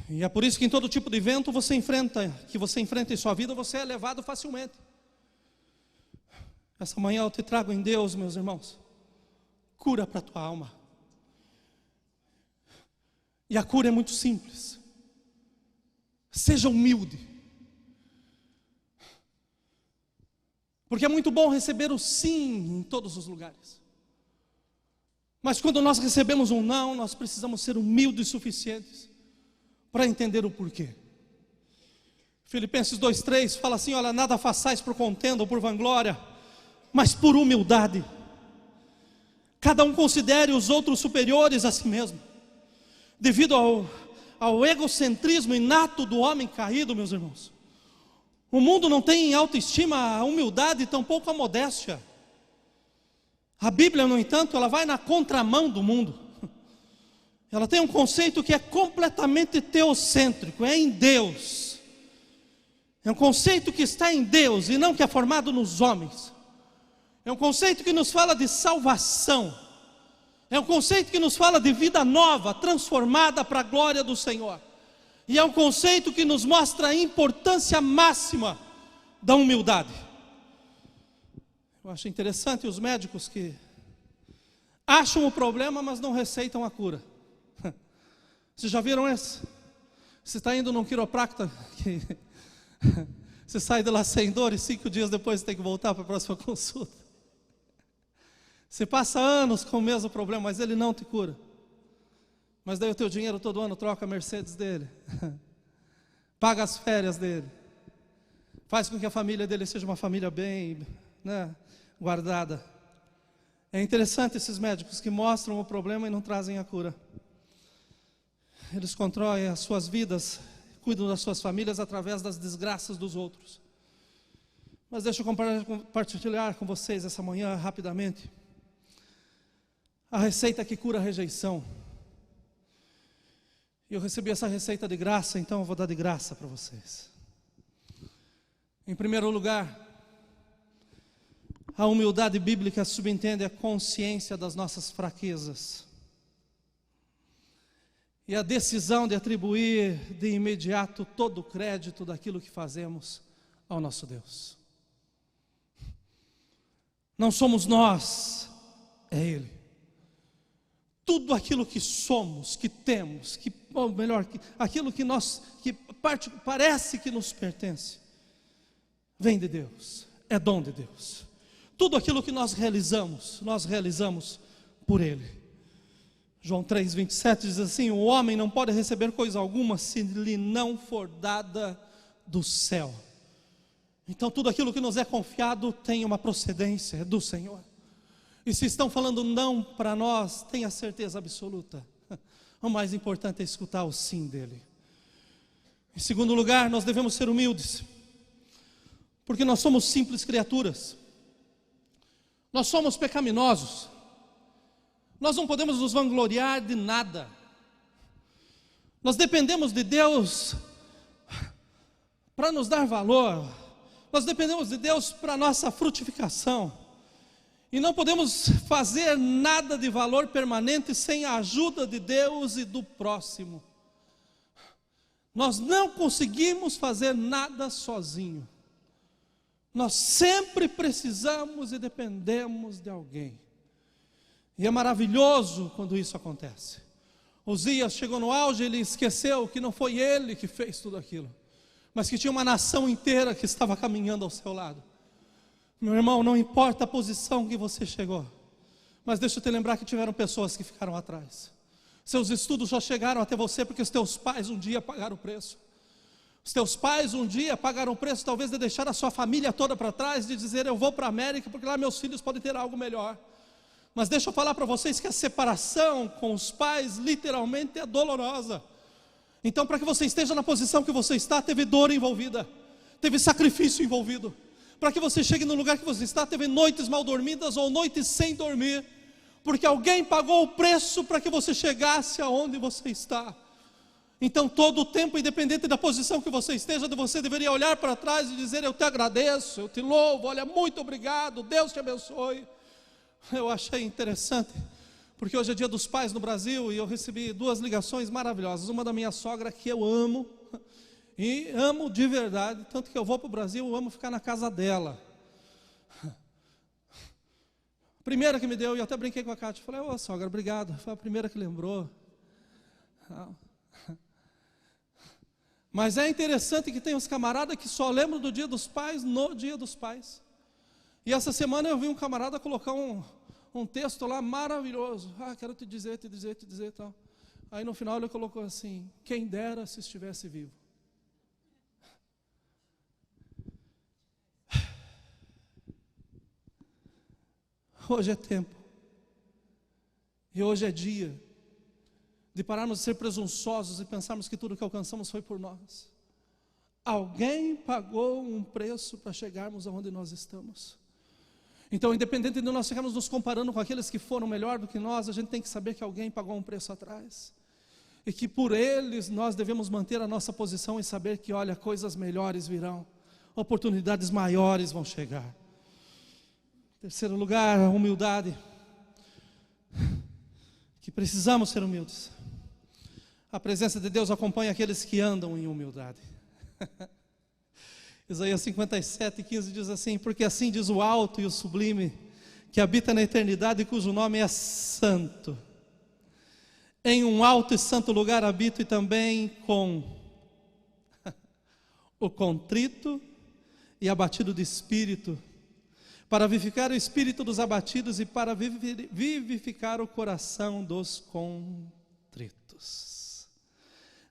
A: E é por isso que em todo tipo de vento que você enfrenta em sua vida, você é levado facilmente. Essa manhã eu te trago em Deus, meus irmãos, cura para a tua alma. E a cura é muito simples. Seja humilde. Porque é muito bom receber o sim em todos os lugares. Mas quando nós recebemos um não, nós precisamos ser humildes o suficientes para entender o porquê. Filipenses 2:3 fala assim: olha, nada façais por contenda ou por vanglória, mas por humildade. Cada um considere os outros superiores a si mesmo. Devido ao egocentrismo inato do homem caído, meus irmãos, o mundo não tem em autoestima a humildade e tampouco a modéstia. A Bíblia, no entanto, ela vai na contramão do mundo. Ela tem um conceito que é completamente teocêntrico, é em Deus. É um conceito que está em Deus e não que é formado nos homens. É um conceito que nos fala de salvação. É um conceito que nos fala de vida nova, transformada para a glória do Senhor. E é um conceito que nos mostra a importância máxima da humildade. Eu acho interessante os médicos que acham o problema, mas não receitam a cura. Vocês já viram isso? Você está indo num quiropracta que você sai de lá sem dor e 5 dias depois você tem que voltar para a próxima consulta. Você passa anos com o mesmo problema, mas ele não te cura. Mas daí o teu dinheiro todo ano troca a Mercedes dele, paga as férias dele, faz com que a família dele seja uma família bem, né, guardada. É interessante esses médicos que mostram o problema e não trazem a cura. Eles constroem as suas vidas, cuidam das suas famílias através das desgraças dos outros. Mas deixa eu compartilhar com vocês essa manhã rapidamente a receita que cura a rejeição. E eu recebi essa receita de graça, então eu vou dar de graça para vocês. Em primeiro lugar, a humildade bíblica subentende a consciência das nossas fraquezas e a decisão de atribuir de imediato todo o crédito daquilo que fazemos ao nosso Deus. Não somos nós, é Ele. Tudo aquilo que somos, que temos, ou melhor, aquilo que parece que nos pertence, vem de Deus, é dom de Deus. Tudo aquilo que nós realizamos por Ele. João 3:27 diz assim: o homem não pode receber coisa alguma se lhe não for dada do céu. Então tudo aquilo que nos é confiado tem uma procedência, é do Senhor. E se estão falando não para nós, tenha certeza absoluta, o mais importante é escutar o sim dele. Em segundo lugar, nós devemos ser humildes, porque nós somos simples criaturas, nós somos pecaminosos, nós não podemos nos vangloriar de nada, nós dependemos de Deus para nos dar valor, nós dependemos de Deus para a nossa frutificação, e não podemos fazer nada de valor permanente sem a ajuda de Deus e do próximo. Nós não conseguimos fazer nada sozinho. Nós sempre precisamos e dependemos de alguém. E é maravilhoso quando isso acontece. Uzias chegou no auge, ele esqueceu que não foi ele que fez tudo aquilo, mas que tinha uma nação inteira que estava caminhando ao seu lado. Meu irmão, não importa a posição que você chegou, mas deixa eu te lembrar que tiveram pessoas que ficaram atrás. Seus estudos já chegaram até você porque os teus pais um dia pagaram o preço. Os teus pais um dia pagaram o preço talvez de deixar a sua família toda para trás, de dizer eu vou para a América porque lá meus filhos podem ter algo melhor. Mas deixa eu falar para vocês que a separação com os pais literalmente é dolorosa. Então para que você esteja na posição que você está, teve dor envolvida, teve sacrifício envolvido. Para que você chegue no lugar que você está, teve noites mal dormidas ou noites sem dormir, porque alguém pagou o preço para que você chegasse aonde você está. Então todo o tempo, independente da posição que você esteja, você deveria olhar para trás e dizer eu te agradeço, eu te louvo, olha, muito obrigado, Deus te abençoe. Eu achei interessante, porque hoje é dia dos pais no Brasil, e eu recebi 2 ligações maravilhosas, uma da minha sogra que eu amo, e amo de verdade, tanto que eu vou para o Brasil, eu amo ficar na casa dela. A primeira que me deu, e eu até brinquei com a Cátia, falei, ô sogra, obrigado, foi a primeira que lembrou. Não. Mas é interessante que tem uns camaradas que só lembram do Dia dos Pais no Dia dos Pais. E essa semana eu vi um camarada colocar um texto lá maravilhoso. Quero te dizer tal. Aí no final ele colocou assim: quem dera se estivesse vivo. Hoje é tempo. E hoje é dia de pararmos de ser presunçosos e pensarmos que tudo que alcançamos foi por nós. Alguém pagou um preço para chegarmos aonde nós estamos. Então, independente de nós ficarmos nos comparando com aqueles que foram melhor do que nós, a gente tem que saber que alguém pagou um preço atrás. E que por eles nós devemos manter a nossa posição e saber que, olha, coisas melhores virão. Oportunidades maiores vão chegar. Terceiro lugar, a humildade. Que precisamos ser humildes. A presença de Deus acompanha aqueles que andam em humildade. Isaías 57:15 diz assim: porque assim diz o alto e o sublime, que habita na eternidade e cujo nome é santo. Em um alto e santo lugar habito, e também com o contrito e abatido de espírito, para vivificar o espírito dos abatidos e para vivificar o coração dos contritos.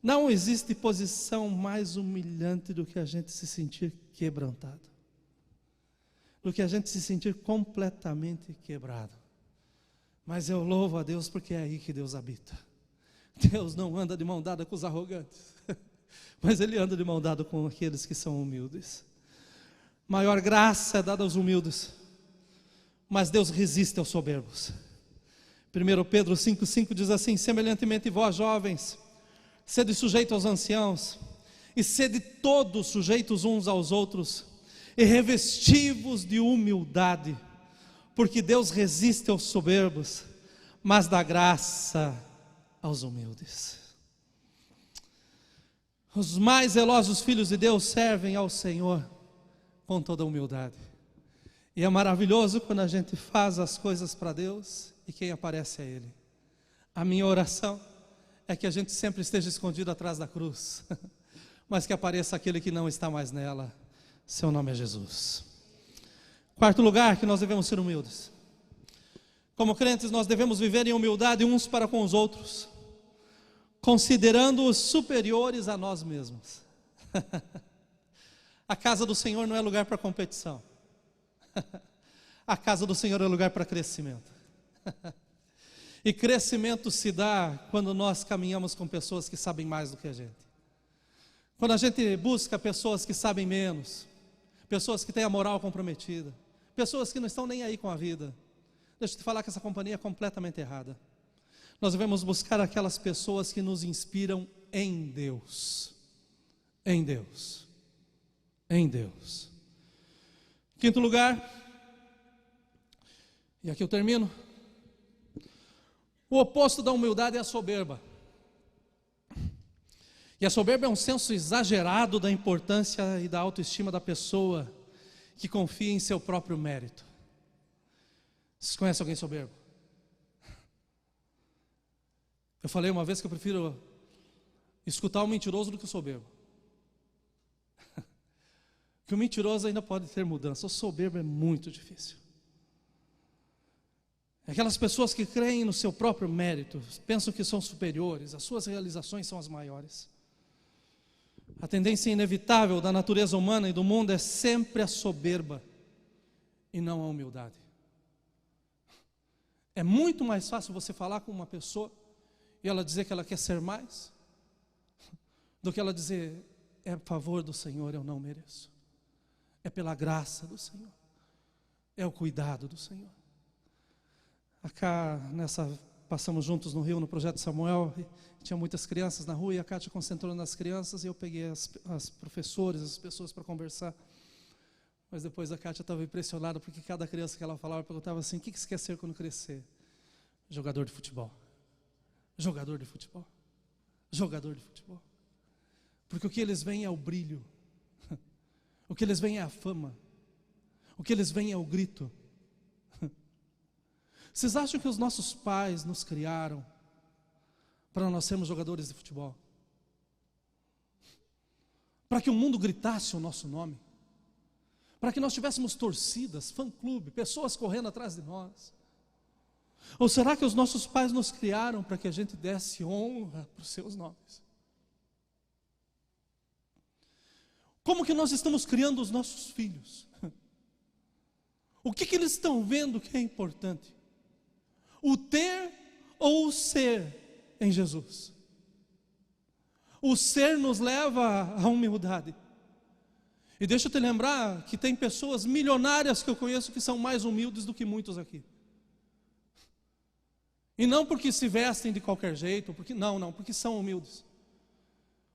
A: Não existe posição mais humilhante do que a gente se sentir quebrantado, do que a gente se sentir completamente quebrado. Mas eu louvo a Deus porque é aí que Deus habita. Deus não anda de mão dada com os arrogantes, mas Ele anda de mão dada com aqueles que são humildes. Maior graça é dada aos humildes, mas Deus resiste aos soberbos. 1 Pedro 5,5 diz assim: semelhantemente vós jovens, sede sujeitos aos anciãos, e sede todos sujeitos uns aos outros, e revesti-vos de humildade, porque Deus resiste aos soberbos, mas dá graça aos humildes. Os mais zelosos filhos de Deus servem ao Senhor com toda humildade. E é maravilhoso quando a gente faz as coisas para Deus e quem aparece é Ele. A minha oração é que a gente sempre esteja escondido atrás da cruz, mas que apareça aquele que não está mais nela. Seu nome é Jesus. Quarto lugar, que nós devemos ser humildes. Como crentes, nós devemos viver em humildade uns para com os outros, considerando-os superiores a nós mesmos. A casa do Senhor não é lugar para competição. A casa do Senhor é lugar para crescimento. E crescimento se dá quando nós caminhamos com pessoas que sabem mais do que a gente. Quando a gente busca pessoas que sabem menos, pessoas que têm a moral comprometida, pessoas que não estão nem aí com a vida. Deixa eu te falar que essa companhia é completamente errada. Nós devemos buscar aquelas pessoas que nos inspiram em Deus. Em Deus. Em Deus. Quinto lugar, e aqui eu termino. O oposto da humildade é a soberba. E a soberba é um senso exagerado da importância e da autoestima da pessoa que confia em seu próprio mérito. Vocês conhecem alguém soberbo? Eu falei uma vez que eu prefiro escutar o mentiroso do que o soberbo. Que o mentiroso ainda pode ter mudança, o soberbo é muito difícil. Aquelas pessoas que creem no seu próprio mérito, pensam que são superiores, as suas realizações são as maiores. A tendência inevitável da natureza humana e do mundo é sempre a soberba e não a humildade. É muito mais fácil você falar com uma pessoa e ela dizer que ela quer ser mais, do que ela dizer: é a favor do Senhor, eu não mereço. É pela graça do Senhor, é o cuidado do Senhor. Acá, passamos juntos no Rio, no Projeto Samuel, tinha muitas crianças na rua, e a Kátia concentrou nas crianças, e eu peguei as professores, as pessoas para conversar. Mas depois a Kátia estava impressionada, porque cada criança que ela falava, perguntava assim: o que você quer ser quando crescer? Jogador de futebol. Jogador de futebol. Jogador de futebol. Porque o que eles veem é o brilho. O que eles veem é a fama. O que eles veem é o grito. Vocês acham que os nossos pais nos criaram para nós sermos jogadores de futebol, para que o mundo gritasse o nosso nome, para que nós tivéssemos torcidas, fã-clube, pessoas correndo atrás de nós? Ou será que os nossos pais nos criaram para que a gente desse honra para os seus nomes? Como que nós estamos criando os nossos filhos? O que eles estão vendo que é importante? O ter ou o ser em Jesus? O ser nos leva à humildade. E deixa eu te lembrar que tem pessoas milionárias que eu conheço que são mais humildes do que muitos aqui. E não porque se vestem de qualquer jeito, porque porque são humildes.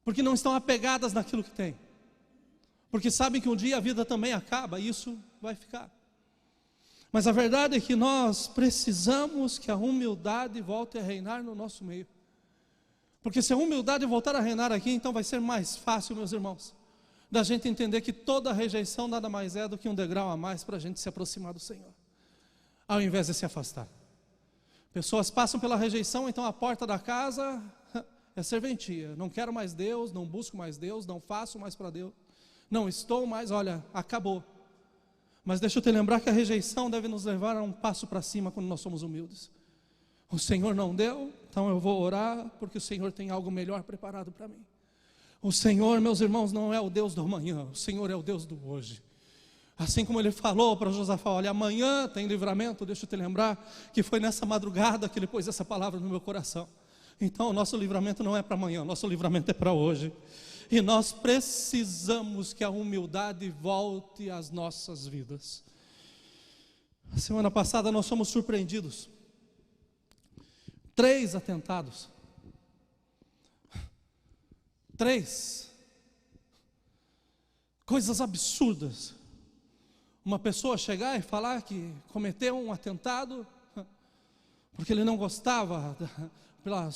A: Porque não estão apegadas naquilo que têm. Porque sabem que um dia a vida também acaba e isso vai ficar. Mas a verdade é que nós precisamos que a humildade volte a reinar no nosso meio. Porque se a humildade voltar a reinar aqui, então vai ser mais fácil, meus irmãos, da gente entender que toda rejeição nada mais é do que um degrau a mais para a gente se aproximar do Senhor, ao invés de se afastar. Pessoas passam pela rejeição, então a porta da casa é serventia. Não quero mais Deus, não busco mais Deus, não faço mais para Deus. Não estou mais, olha, acabou. Mas deixa eu te lembrar que a rejeição deve nos levar a um passo para cima quando nós somos humildes. O Senhor não deu, então eu vou orar, porque o Senhor tem algo melhor preparado para mim. O Senhor, meus irmãos, não é o Deus do amanhã, o Senhor é o Deus do hoje. Assim como ele falou para Josafá, olha, amanhã tem livramento, deixa eu te lembrar que foi nessa madrugada que ele pôs essa palavra no meu coração. Então o nosso livramento não é para amanhã, o nosso livramento é para hoje. E nós precisamos que a humildade volte às nossas vidas. Semana passada nós fomos surpreendidos. 3 atentados. 3 coisas absurdas. Uma pessoa chegar e falar que cometeu um atentado porque ele não gostava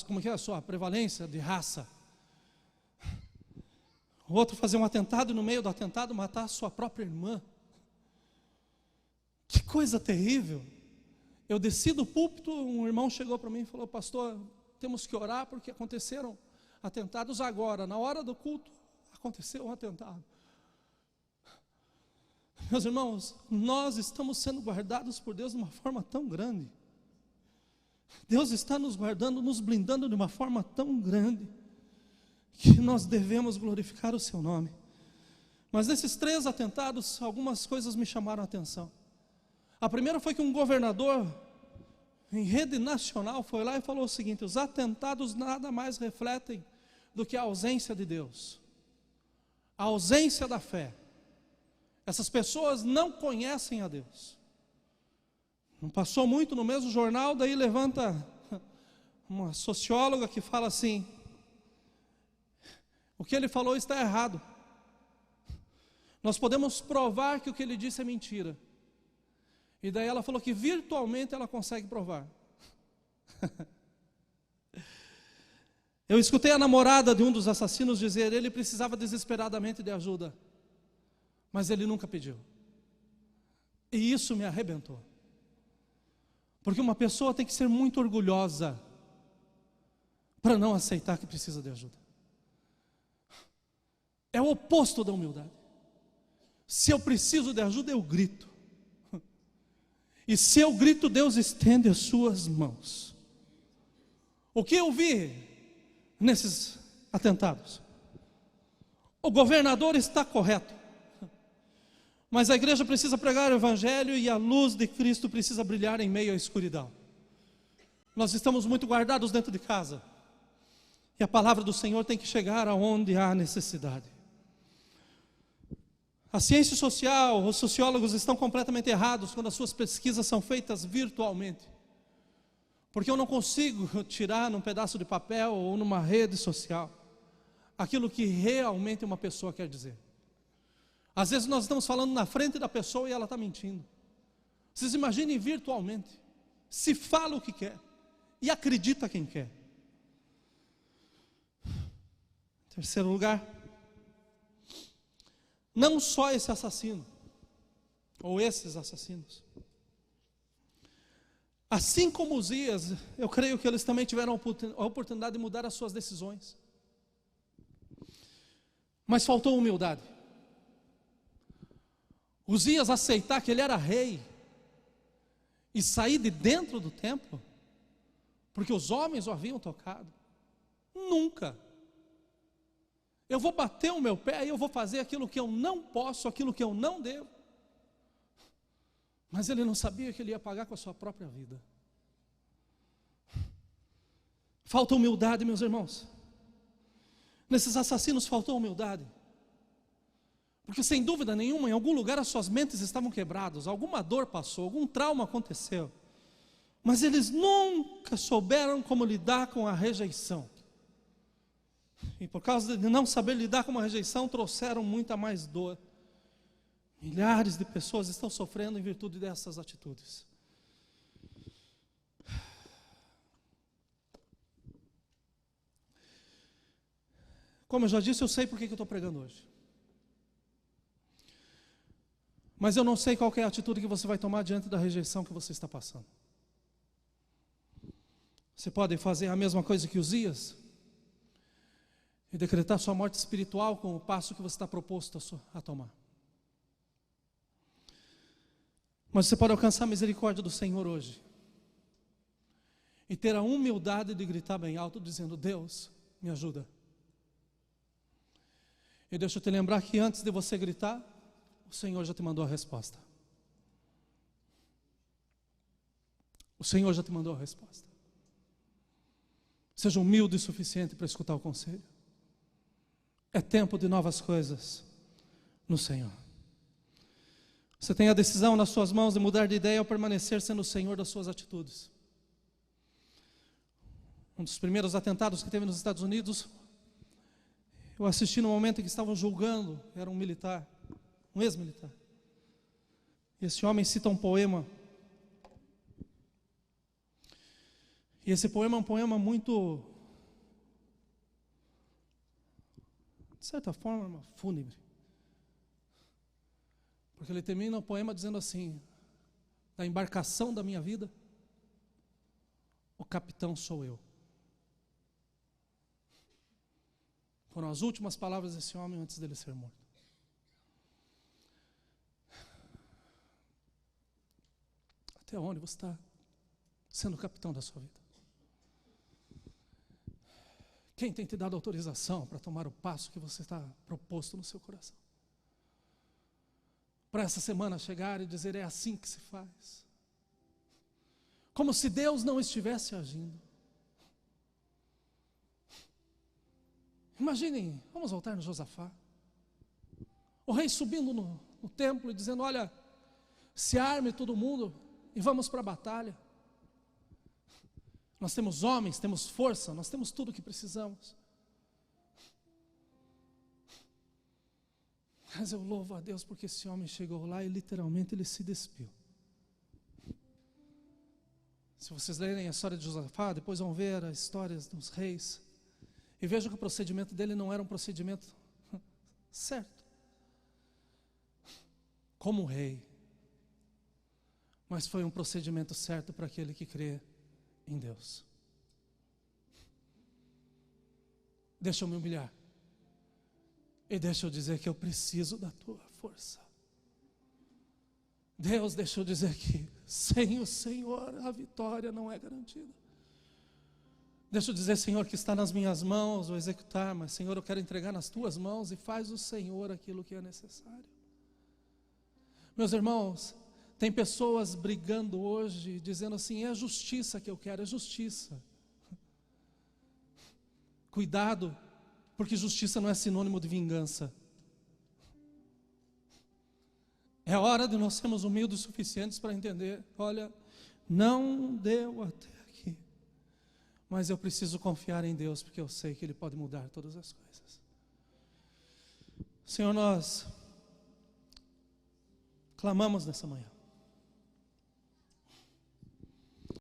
A: como que é a sua prevalência de raça. O outro fazer um atentado e no meio do atentado matar a sua própria irmã. Que coisa terrível. Eu desci do púlpito, um irmão chegou para mim e falou, pastor, temos que orar porque aconteceram atentados agora, na hora do culto, aconteceu um atentado. Meus irmãos, nós estamos sendo guardados por Deus de uma forma tão grande. Deus está nos guardando, nos blindando de uma forma tão grande, que nós devemos glorificar o seu nome. Mas nesses 3 atentados, algumas coisas me chamaram a atenção. A primeira foi que um governador, em rede nacional, foi lá e falou o seguinte: os atentados nada mais refletem do que a ausência de Deus, a ausência da fé. Essas pessoas não conhecem a Deus. Não passou muito no mesmo jornal, daí levanta uma socióloga que fala assim: o que ele falou está errado. Nós podemos provar que o que ele disse é mentira. E daí ela falou que virtualmente ela consegue provar. Eu escutei a namorada de um dos assassinos dizer: ele precisava desesperadamente de ajuda, mas ele nunca pediu. E isso me arrebentou. Porque uma pessoa tem que ser muito orgulhosa para não aceitar que precisa de ajuda. É o oposto da humildade. Se eu preciso de ajuda, eu grito. E se eu grito, Deus estende as suas mãos. O que eu vi nesses atentados? O governador está correto, mas a igreja precisa pregar o evangelho e a luz de Cristo precisa brilhar em meio à escuridão. Nós estamos muito guardados dentro de casa, e a palavra do Senhor tem que chegar aonde há necessidade. A ciência social, os sociólogos estão completamente errados quando as suas pesquisas são feitas virtualmente. Porque eu não consigo tirar num pedaço de papel ou numa rede social aquilo que realmente uma pessoa quer dizer. Às vezes nós estamos falando na frente da pessoa e ela está mentindo. Vocês imaginem virtualmente. Se fala o que quer e acredita quem quer. Terceiro lugar, não só esse assassino, ou esses assassinos, Assim como Uzias, eu creio que eles também tiveram a oportunidade de mudar as suas decisões. Mas faltou humildade. Uzias aceitar que ele era rei e sair de dentro do templo, porque os homens o haviam tocado. Nunca. Eu vou bater o meu pé e eu vou fazer aquilo que eu não posso, aquilo que eu não devo. Mas ele não sabia que ele ia pagar com a sua própria vida. Falta humildade, meus irmãos. Nesses assassinos faltou humildade. Porque sem dúvida nenhuma, em algum lugar as suas mentes estavam quebradas, alguma dor passou, algum trauma aconteceu. Mas eles nunca souberam como lidar com a rejeição. E por causa de não saber lidar com a rejeição, trouxeram muita mais dor. Milhares de pessoas estão sofrendo em virtude dessas atitudes. Como eu já disse, eu sei por que eu estou pregando hoje. Mas eu não sei qual é a atitude que você vai tomar diante da rejeição que você está passando. Você pode fazer a mesma coisa que Uzias e decretar sua morte espiritual com o passo que você está proposto a tomar. Mas você pode alcançar a misericórdia do Senhor hoje e ter a humildade de gritar bem alto, dizendo: Deus, me ajuda. E deixa eu te lembrar que antes de você gritar, o Senhor já te mandou a resposta. O Senhor já te mandou a resposta. Seja humilde o suficiente para escutar o conselho. É tempo de novas coisas no Senhor. Você tem a decisão nas suas mãos de mudar de ideia ou permanecer sendo o Senhor das suas atitudes. Um dos primeiros atentados que teve nos Estados Unidos, eu assisti no momento em que estavam julgando, era um militar, um ex-militar. Esse homem cita um poema. E esse poema é um poema muito, de certa forma, fúnebre. Porque ele termina o poema dizendo assim: da embarcação da minha vida, o capitão sou eu. Foram as últimas palavras desse homem antes dele ser morto. Até onde você está sendo o capitão da sua vida? Quem tem te dado autorização para tomar o passo que você está proposto no seu coração? Para essa semana chegar e dizer: é assim que se faz. Como se Deus não estivesse agindo. Imaginem, vamos voltar no Josafá. O rei subindo no templo e dizendo: olha, se arme todo mundo e vamos para a batalha. Nós temos homens, temos força, nós temos tudo o que precisamos. Mas eu louvo a Deus porque esse homem chegou lá e literalmente ele se despiu. Se vocês lerem a história de Josafá, depois vão ver as histórias dos reis. E vejam que o procedimento dele não era um procedimento certo, como rei, mas foi um procedimento certo para aquele que crê em Deus. Deixa eu me humilhar e deixa eu dizer que eu preciso da tua força. Deus, deixa eu dizer que sem o Senhor a vitória não é garantida. Deixa eu dizer, Senhor, que está nas minhas mãos o executar, mas Senhor, eu quero entregar nas tuas mãos e faz o Senhor aquilo que é necessário. Meus irmãos, tem pessoas brigando hoje, dizendo assim: é a justiça que eu quero, é justiça. Cuidado, porque justiça não é sinônimo de vingança. É hora de nós sermos humildes o suficientes para entender: olha, não deu até aqui, mas eu preciso confiar em Deus, porque eu sei que Ele pode mudar todas as coisas. Senhor, nós clamamos nessa manhã.